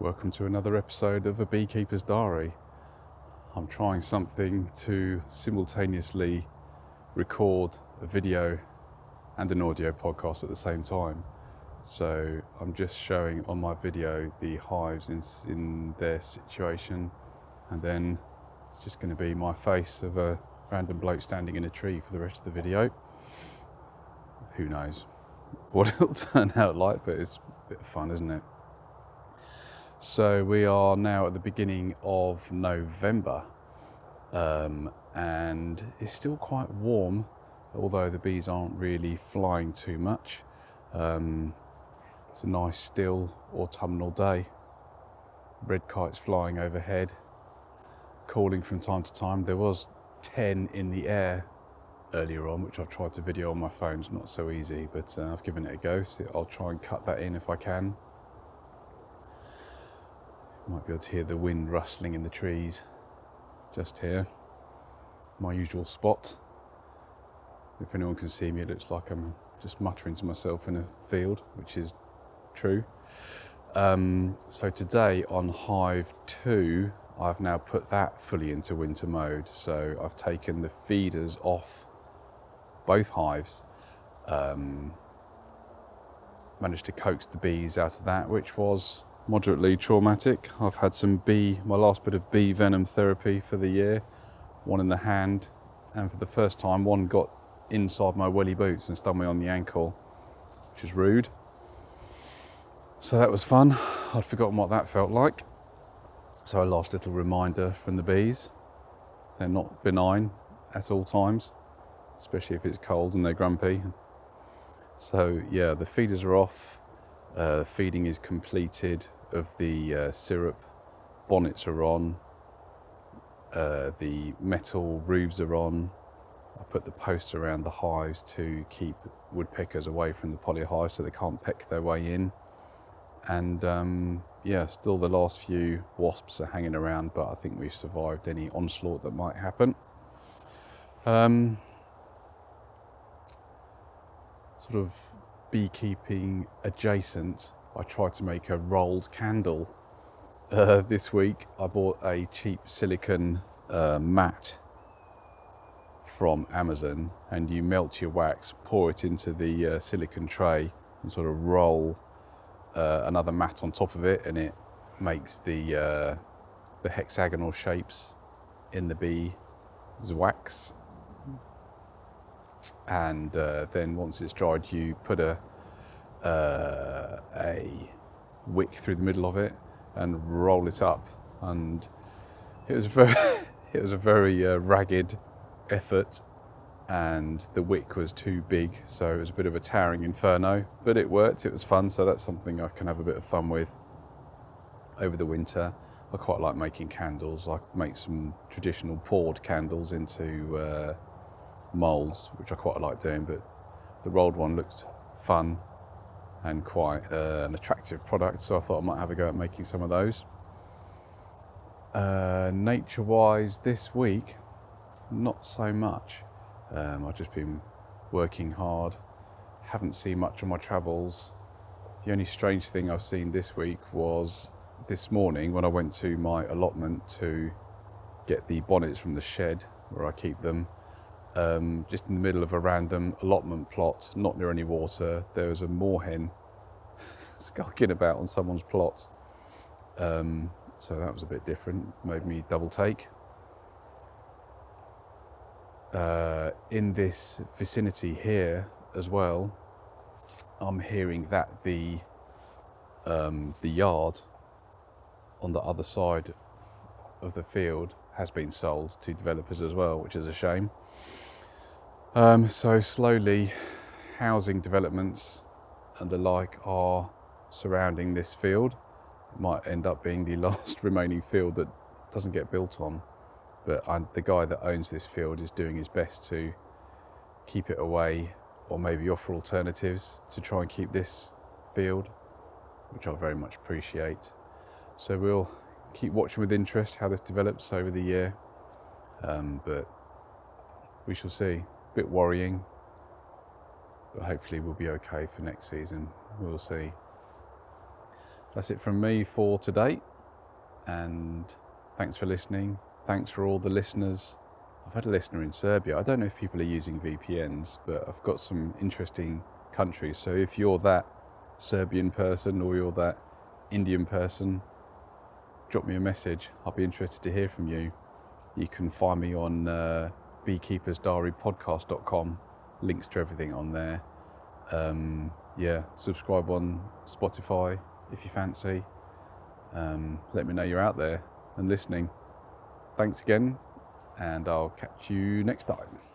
Welcome to another episode of A Beekeeper's Diary. I'm trying something to simultaneously record a video and an audio podcast at the same time. So I'm just showing on my video the hives in their situation, and then it's just going to be my face of a random bloke standing in a tree for the rest of the video. Who knows what it'll turn out like, but it's a bit of fun, isn't it? So we are now at the beginning of November, and it's still quite warm, although the bees aren't really flying too much. It's a nice still autumnal day. Red kites flying overhead, calling from time to time. There was 10 in the air earlier on, which I've tried to video on my phone. It's not so easy, but I've given it a go. So I'll try and cut that in if I can. Might be able to hear the wind rustling in the trees just here, my usual spot. If anyone can see me, it looks like I'm just muttering to myself in a field, which is true. So today on Hive 2, I've now put that fully into winter mode. So I've taken the feeders off both hives, managed to coax the bees out of that, which was moderately traumatic. I've had my last bit of bee venom therapy for the year, one in the hand, and for the first time one got inside my welly boots and stung me on the ankle, which was rude. So that was fun. I'd forgotten what that felt like. So a last little reminder from the bees. They're not benign at all times, especially if it's cold and they're grumpy. So yeah, the feeders are off. Feeding is completed of the syrup. Bonnets are on. The metal roofs are on. I put the posts around the hives to keep woodpeckers away from the polyhive so they can't peck their way in. And yeah, still the last few wasps are hanging around, but I think we've survived any onslaught that might happen. Sort of beekeeping adjacent, I tried to make a rolled candle. This week I bought a cheap silicone mat from Amazon, and you melt your wax, pour it into the silicone tray and sort of roll another mat on top of it, and it makes the hexagonal shapes in the bee's wax. And then once it's dried, you put a wick through the middle of it and roll it up. And it was a very ragged effort, and the wick was too big, so it was a bit of a towering inferno. But it worked. It was fun. So that's something I can have a bit of fun with over the winter. I quite like making candles. I make some traditional poured candles into moulds, which I quite like doing, but the rolled one looked fun and quite an attractive product, so I thought I might have a go at making some of those. Nature-wise this week, not so much. I've just been working hard, haven't seen much on my travels. The only strange thing I've seen this week was this morning when I went to my allotment to get the bonnets from the shed where I keep them. Just in the middle of a random allotment plot, not near any water, there was a moorhen skulking about on someone's plot. So that was a bit different, made me double take. In this vicinity here as well, I'm hearing that the yard on the other side of the field has been sold to developers as well, which is a shame. So slowly housing developments and the like are surrounding this field. It might end up being the last remaining field that doesn't get built on, but the guy that owns this field is doing his best to keep it away, or maybe offer alternatives to try and keep this field, which I very much appreciate. So we'll keep watching with interest how this develops over the year, but we shall see. A bit worrying, but hopefully we'll be okay for next season. We'll see. That's it from me for today. And thanks for listening. Thanks for all the listeners. I've had a listener in Serbia. I don't know if people are using VPNs, but I've got some interesting countries. So if you're that Serbian person or you're that Indian person, drop me a message. I'll be interested to hear from you. You can find me on beekeepersdiarypodcast.com. Links to everything on there. Subscribe on Spotify if you fancy. Let me know you're out there and listening. Thanks again, and I'll catch you next time.